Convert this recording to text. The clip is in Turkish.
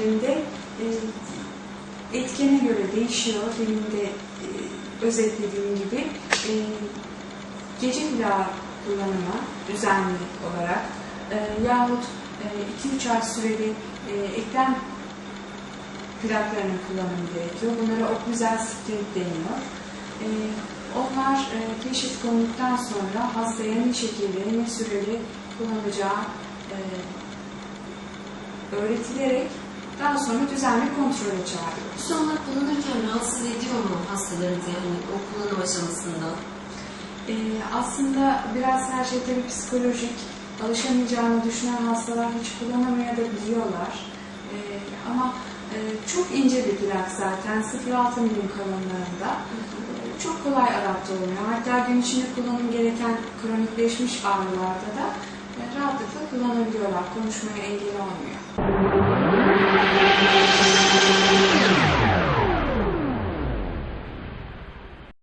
ölçümlerinde etkene göre değişiyor. Benim de özetlediğim gibi gece plağı kullanımı düzenli olarak yahut 2-3 ay süreli eklem plaklarının kullanımı gerekiyor. Bunlara oklüzel sterit deniyor. Onlar teşhis konulduktan sonra hastaya ne şekilde, ne süreli kullanacağı öğretilerek daha sonra düzenli kontrole çağırıyoruz. Şu anda kullanırken rahatsız ediyor mu hastalarınızı, yani o kullanım aşamasında? Aslında biraz her şey tabii psikolojik. Alışamayacağını düşünen hastalar hiç kullanamayabiliyorlar. Ama çok ince bir plak zaten, 0,6 milim kalınlığında. Çok kolay adapte olmuyor. Hatta gün içinde kullanım gereken kronikleşmiş ağrılarda da rahatlıkla kullanabiliyorlar. Konuşmaya engel olmuyor.